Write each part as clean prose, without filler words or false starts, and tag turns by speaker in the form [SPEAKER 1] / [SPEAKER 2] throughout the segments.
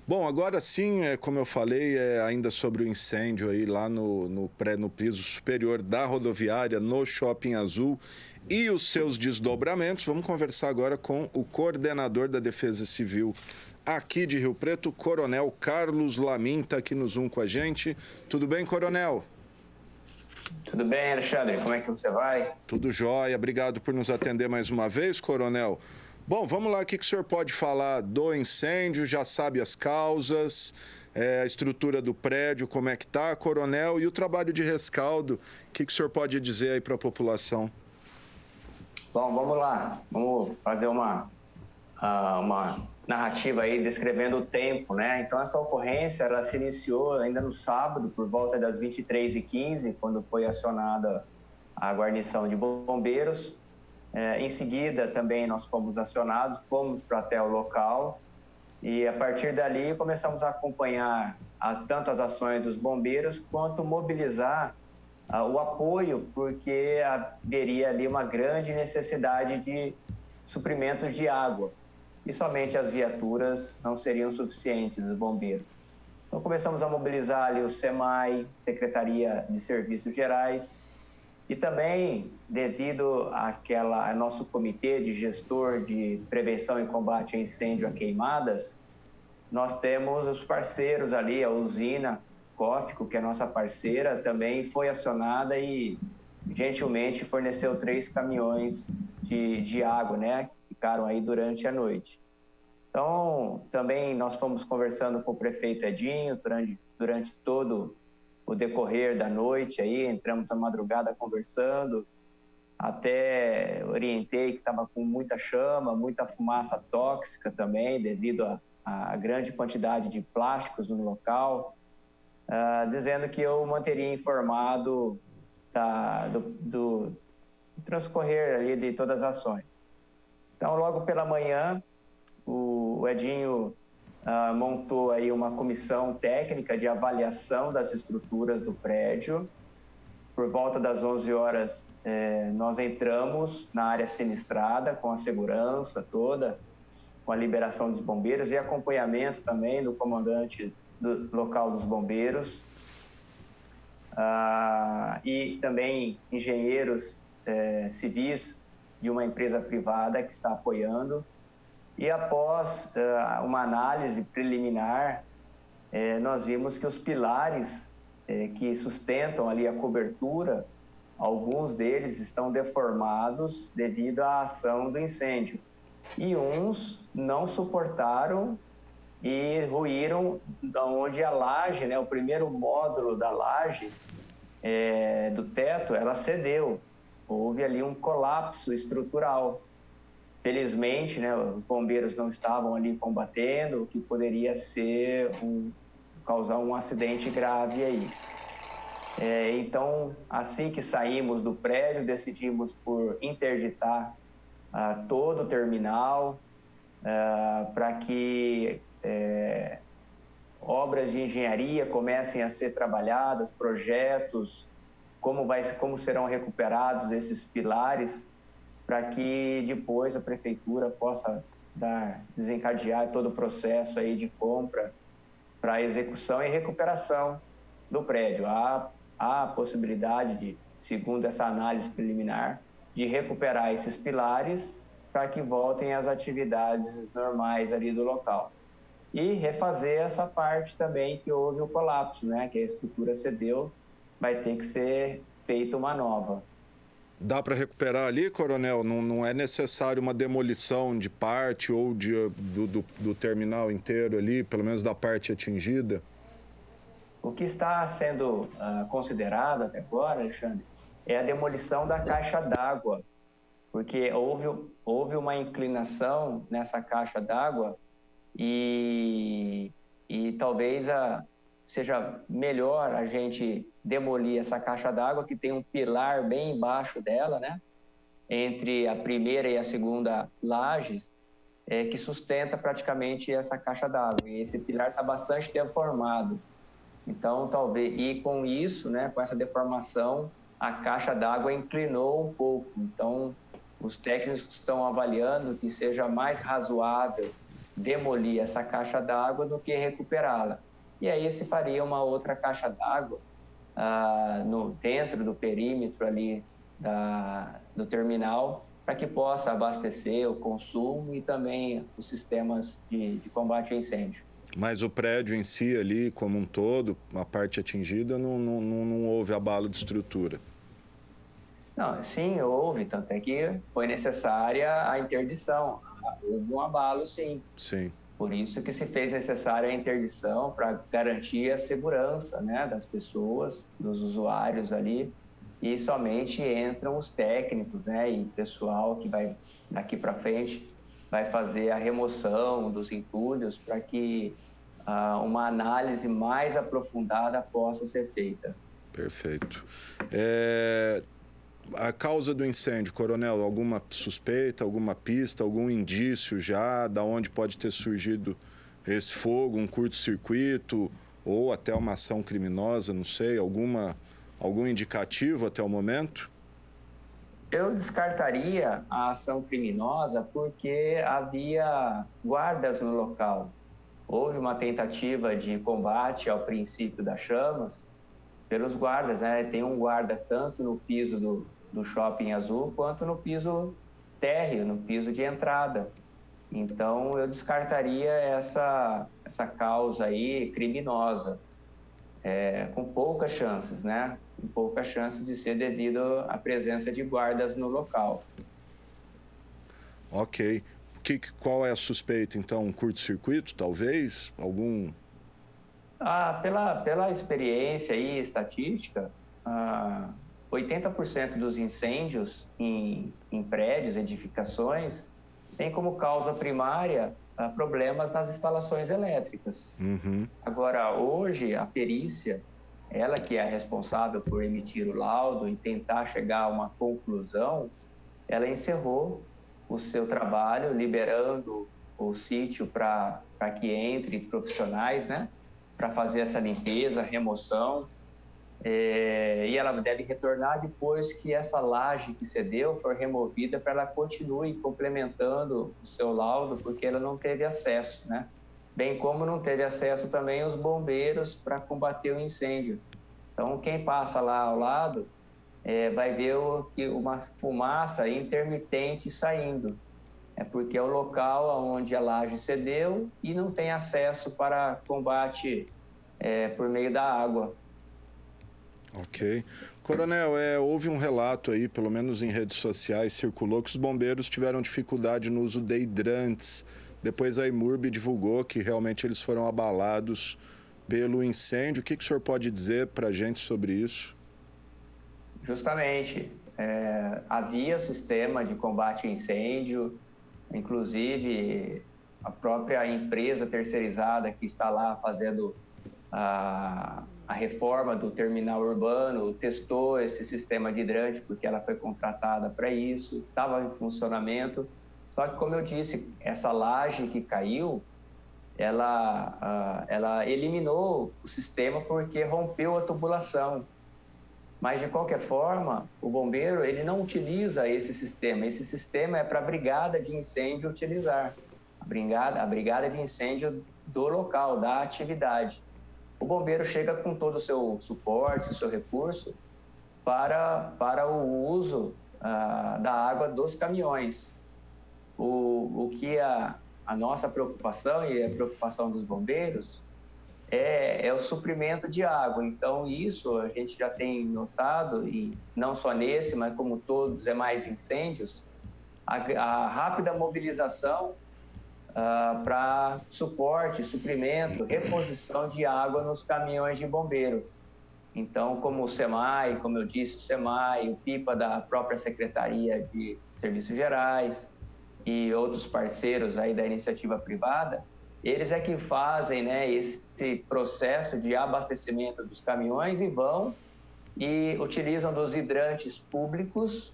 [SPEAKER 1] Bom, agora sim, como eu falei, ainda sobre o incêndio aí lá no piso superior da rodoviária, no Shopping Azul e os seus desdobramentos. Vamos conversar agora com o coordenador da Defesa Civil aqui de Rio Preto, Coronel Carlos Lamin, está aqui no Zoom com a gente. Tudo bem, Coronel?
[SPEAKER 2] Tudo bem, Alexandre? Como é que você vai?
[SPEAKER 1] Tudo jóia. Obrigado por nos atender mais uma vez, Coronel. Bom, vamos lá, o que o senhor pode falar do incêndio? Já sabe as causas, a estrutura do prédio, como é que está, Coronel, e o trabalho de rescaldo, o que o senhor pode dizer aí para a população?
[SPEAKER 2] Bom, vamos lá. Vamos fazer uma narrativa aí descrevendo o tempo, né? Então, essa ocorrência, ela se iniciou ainda no sábado, por volta das 23h15, quando foi acionada a guarnição de bombeiros. Em seguida, também nós fomos acionados, fomos até o local e, a partir dali, começamos a acompanhar tanto as ações dos bombeiros quanto mobilizar o apoio, porque haveria ali uma grande necessidade de suprimentos de água e somente as viaturas não seriam suficientes dos bombeiros. Então, começamos a mobilizar ali o SEMAI, Secretaria de Serviços Gerais, e também, devido ao nosso comitê de gestor de prevenção e combate a incêndio a queimadas, nós temos os parceiros ali, a usina Cófico, que é nossa parceira, também foi acionada e gentilmente forneceu 3 caminhões de água, né, que ficaram aí durante a noite. Então, também nós fomos conversando com o prefeito Edinho durante todo o decorrer da noite, aí entramos na madrugada conversando, até orientei que estava com muita chama, muita fumaça tóxica também, devido à grande quantidade de plásticos no local, dizendo que eu manteria informado do transcorrer ali de todas as ações. Então, logo pela manhã, o Edinho montou aí uma comissão técnica de avaliação das estruturas do prédio. Por volta das 11 horas, nós entramos na área sinistrada com a segurança toda, com a liberação dos bombeiros e acompanhamento também do comandante do local dos bombeiros, e também engenheiros civis de uma empresa privada que está apoiando. E após uma análise preliminar, nós vimos que os pilares que sustentam ali a cobertura, alguns deles estão deformados devido à ação do incêndio. E uns não suportaram e ruíram, onde a laje, né, o primeiro módulo da laje do teto, ela cedeu. Houve ali um colapso estrutural. Felizmente, né, os bombeiros não estavam ali combatendo, o que poderia causar um acidente grave aí. Então, assim que saímos do prédio, decidimos por interditar todo o terminal para que obras de engenharia comecem a ser trabalhadas, projetos, como serão recuperados esses pilares, para que depois a prefeitura possa desencadear todo o processo aí de compra para execução e recuperação do prédio. Há a possibilidade de, segundo essa análise preliminar, de recuperar esses pilares para que voltem às atividades normais ali do local. E refazer essa parte também que houve o colapso, né? Que a estrutura cedeu, vai ter que ser feita uma nova.
[SPEAKER 1] Dá para recuperar ali, Coronel? Não é necessário uma demolição de parte ou do terminal inteiro ali, pelo menos da parte atingida?
[SPEAKER 2] O que está sendo considerado até agora, Alexandre, é a demolição da caixa d'água, porque houve uma inclinação nessa caixa d'água e talvez seja melhor a gente demolir essa caixa d'água, que tem um pilar bem embaixo dela, né? Entre a primeira e a segunda laje, que sustenta praticamente essa caixa d'água. E esse pilar está bastante deformado. Então, talvez, e com isso, né, com essa deformação, a caixa d'água inclinou um pouco. Então, os técnicos estão avaliando que seja mais razoável demolir essa caixa d'água do que recuperá-la. E aí se faria uma outra caixa d'água dentro do perímetro ali do terminal, para que possa abastecer o consumo e também os sistemas de combate a incêndio.
[SPEAKER 1] Mas o prédio em si ali, como um todo, a parte atingida, não houve abalo de estrutura?
[SPEAKER 2] Não, sim, houve, tanto é que foi necessária a interdição. Houve um abalo, sim.
[SPEAKER 1] Sim.
[SPEAKER 2] Por isso que se fez necessária a interdição para garantir a segurança, né, das pessoas, dos usuários ali, e somente entram os técnicos, né, e pessoal que vai daqui para frente vai fazer a remoção dos entulhos para que uma análise mais aprofundada possa ser feita.
[SPEAKER 1] Perfeito. A causa do incêndio, coronel, alguma suspeita, alguma pista, algum indício já da onde pode ter surgido esse fogo, um curto-circuito ou até uma ação criminosa, não sei, algum indicativo até o momento?
[SPEAKER 2] Eu descartaria a ação criminosa porque havia guardas no local. Houve uma tentativa de combate ao princípio das chamas pelos guardas, né? Tem um guarda tanto no piso do Shopping Azul quanto no piso térreo, no piso de entrada. Então, eu descartaria essa causa aí criminosa, com poucas chances, né? Com poucas chances de ser devido à presença de guardas no local.
[SPEAKER 1] Ok. Qual é a suspeita, então? Um curto-circuito, talvez? Algum...
[SPEAKER 2] Pela experiência e estatística, 80% dos incêndios em prédios, edificações, tem como causa primária problemas nas instalações elétricas.
[SPEAKER 1] Uhum.
[SPEAKER 2] Agora, hoje, a perícia, ela que é responsável por emitir o laudo e tentar chegar a uma conclusão, ela encerrou o seu trabalho, liberando o sítio para que entre profissionais, né, para fazer essa limpeza, remoção, e ela deve retornar depois que essa laje que cedeu for removida, para ela continue complementando o seu laudo, porque ela não teve acesso, né? Bem como não teve acesso também os bombeiros para combater o incêndio. Então, quem passa lá ao lado vai ver uma fumaça intermitente saindo. É porque é o local onde a laje cedeu e não tem acesso para combate por meio da água.
[SPEAKER 1] Ok. Coronel, houve um relato aí, pelo menos em redes sociais, circulou que os bombeiros tiveram dificuldade no uso de hidrantes. Depois a Imurb divulgou que realmente eles foram abalados pelo incêndio. O que o senhor pode dizer para a gente sobre isso?
[SPEAKER 2] Justamente. Havia sistema de combate a incêndio, inclusive a própria empresa terceirizada que está lá fazendo a reforma do terminal urbano testou esse sistema de hidrante, porque ela foi contratada para isso, estava em funcionamento. Só que, como eu disse, essa laje que caiu, ela eliminou o sistema porque rompeu a tubulação. Mas, de qualquer forma, o bombeiro ele não utiliza esse sistema. Esse sistema é para a brigada de incêndio utilizar. A brigada de incêndio do local, da atividade. O bombeiro chega com todo o seu suporte, o seu recurso para o uso da água dos caminhões. O que a nossa preocupação e a preocupação dos bombeiros é o suprimento de água. Então, isso a gente já tem notado, e não só nesse, mas como todos os demais incêndios, a rápida mobilização para suporte, suprimento, reposição de água nos caminhões de bombeiro. Então, como o SEMAI, como eu disse, o SEMAI, o PIPA da própria Secretaria de Serviços Gerais e outros parceiros aí da iniciativa privada, eles é que fazem, né, esse processo de abastecimento dos caminhões e vão e utilizam dos hidrantes públicos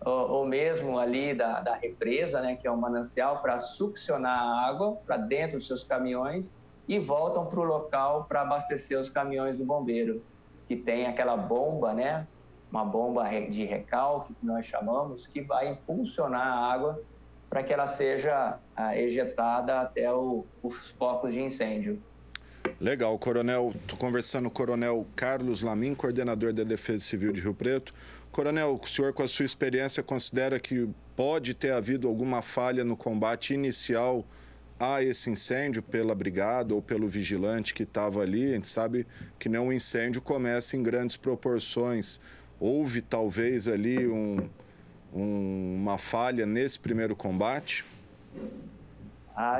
[SPEAKER 2] ou mesmo ali da represa, né, que é um manancial, para succionar a água para dentro dos seus caminhões e voltam para o local para abastecer os caminhões do bombeiro, que tem aquela bomba, né, uma bomba de recalque, que nós chamamos, que vai impulsionar a água para que ela seja ejetada até os focos de incêndio.
[SPEAKER 1] Legal, Coronel. Estou conversando com o Coronel Carlos Lamin, coordenador da Defesa Civil de Rio Preto. Coronel, o senhor, com a sua experiência, considera que pode ter havido alguma falha no combate inicial a esse incêndio pela brigada ou pelo vigilante que estava ali? A gente sabe que não, um incêndio começa em grandes proporções. Houve, talvez, ali uma falha nesse primeiro combate?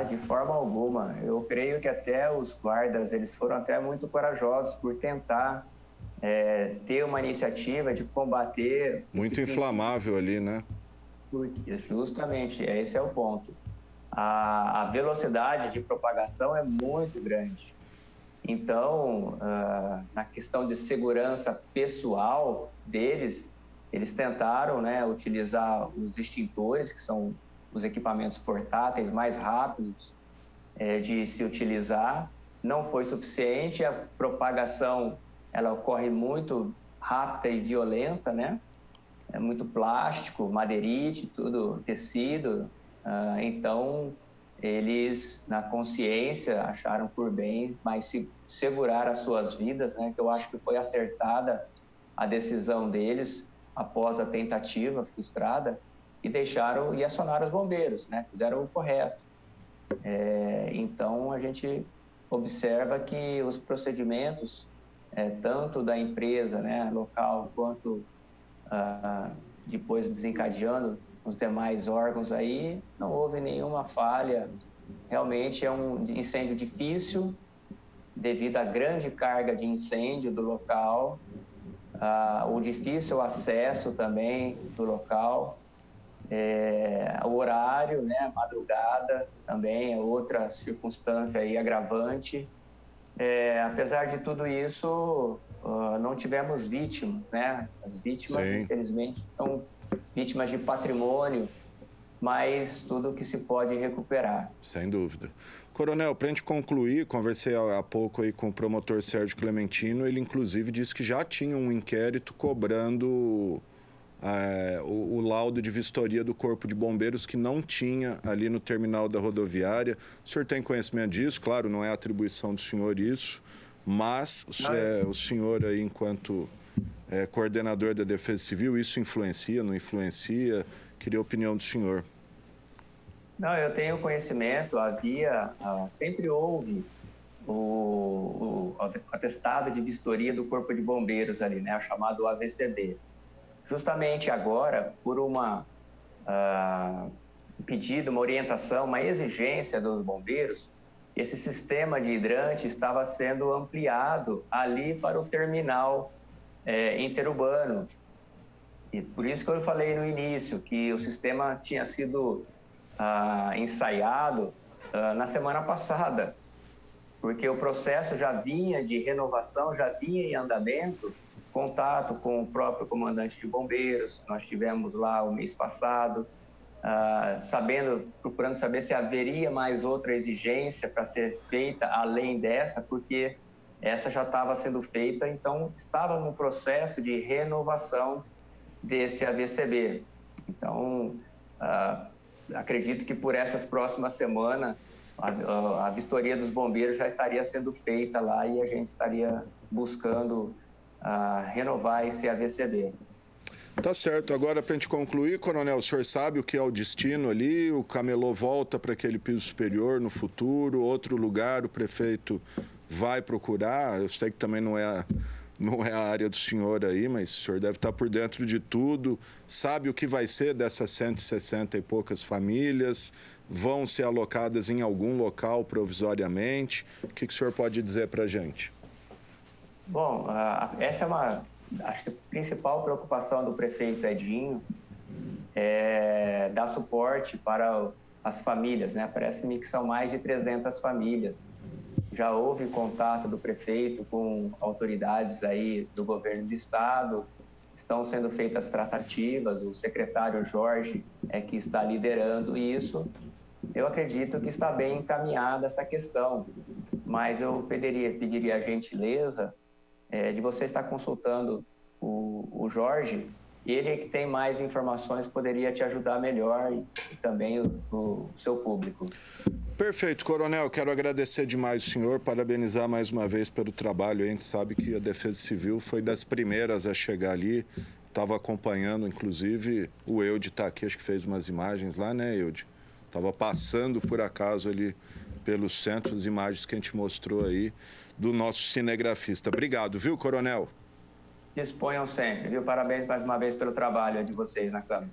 [SPEAKER 2] De forma alguma. Eu creio que até os guardas, eles foram até muito corajosos por tentar ter uma iniciativa de combater...
[SPEAKER 1] Muito inflamável ali, né?
[SPEAKER 2] Justamente, esse é o ponto. A velocidade de propagação é muito grande. Então, na questão de segurança pessoal deles, eles tentaram, né, utilizar os extintores, que são os equipamentos portáteis mais rápidos de se utilizar. Não foi suficiente, a propagação ela ocorre muito rápida e violenta, né? É muito plástico, madeirite, tudo tecido. Então, eles, na consciência, acharam por bem, mas se segurar as suas vidas, né? Que eu acho que foi acertada a decisão deles após a tentativa frustrada, e acionaram os bombeiros, né? Fizeram o correto. Então, a gente observa que os procedimentos, tanto da empresa, né, local, quanto depois desencadeando os demais órgãos aí, não houve nenhuma falha. Realmente é um incêndio difícil, devido à grande carga de incêndio do local, o difícil acesso também do local, o horário, né, madrugada também é outra circunstância aí agravante. Apesar de tudo isso, não tivemos vítimas, né? As vítimas,
[SPEAKER 1] Sim,
[SPEAKER 2] infelizmente, são vítimas de patrimônio, mas tudo que se pode recuperar.
[SPEAKER 1] sem dúvida. Coronel, para a gente concluir, conversei há pouco aí com o promotor Sérgio Clementino, ele inclusive disse que já tinha um inquérito cobrando o laudo de vistoria do Corpo de Bombeiros que não tinha ali no terminal da rodoviária. O senhor tem conhecimento disso? Claro, não é atribuição do senhor isso, mas o senhor aí, enquanto coordenador da Defesa Civil, isso influencia, não influencia? Queria a opinião do senhor.
[SPEAKER 2] Não, eu tenho conhecimento, sempre houve o atestado de vistoria do Corpo de Bombeiros ali, né, o chamado AVCB. Justamente agora, por pedido, uma orientação, uma exigência dos bombeiros, esse sistema de hidrante estava sendo ampliado ali para o terminal interurbano. E por isso que eu falei no início que o sistema tinha sido ensaiado na semana passada, porque o processo já vinha de renovação, já vinha em andamento, contato com o próprio comandante de bombeiros, nós tivemos lá o mês passado, procurando saber se haveria mais outra exigência para ser feita além dessa, porque essa já estava sendo feita, então estava no processo de renovação desse AVCB. Então, acredito que por essas próximas semanas a vistoria dos bombeiros já estaria sendo feita lá e a gente estaria buscando renovar esse AVCB.
[SPEAKER 1] Tá certo. Agora, para a gente concluir, Coronel, o senhor sabe o que é o destino ali? O camelô volta para aquele piso superior no futuro? Outro lugar o prefeito vai procurar? Eu sei que também não é a área do senhor aí, mas o senhor deve estar por dentro de tudo. Sabe o que vai ser dessas 160 e poucas famílias? Vão ser alocadas em algum local provisoriamente? O que o senhor pode dizer para a gente?
[SPEAKER 2] Bom, essa é acho que a principal preocupação do prefeito Edinho é dar suporte para as famílias, né? Parece-me que são mais de 300 famílias. Já houve contato do prefeito com autoridades aí do governo do estado, estão sendo feitas tratativas, o secretário Jorge é que está liderando isso. Eu acredito que está bem encaminhada essa questão, mas eu pediria a gentileza de você estar consultando o Jorge E ele que tem mais informações poderia te ajudar melhor e também o seu público.
[SPEAKER 1] Perfeito, Coronel. Quero agradecer demais o senhor, parabenizar mais uma vez pelo trabalho. A gente sabe que a Defesa Civil foi das primeiras a chegar ali. Estava acompanhando, inclusive, o Eude está aqui, acho que fez umas imagens lá, né, Eude? Estava passando, por acaso, ali pelos centros, as imagens que a gente mostrou aí do nosso cinegrafista. Obrigado, viu, Coronel?
[SPEAKER 2] Disponham sempre, viu? Parabéns mais uma vez pelo trabalho de vocês na Câmara.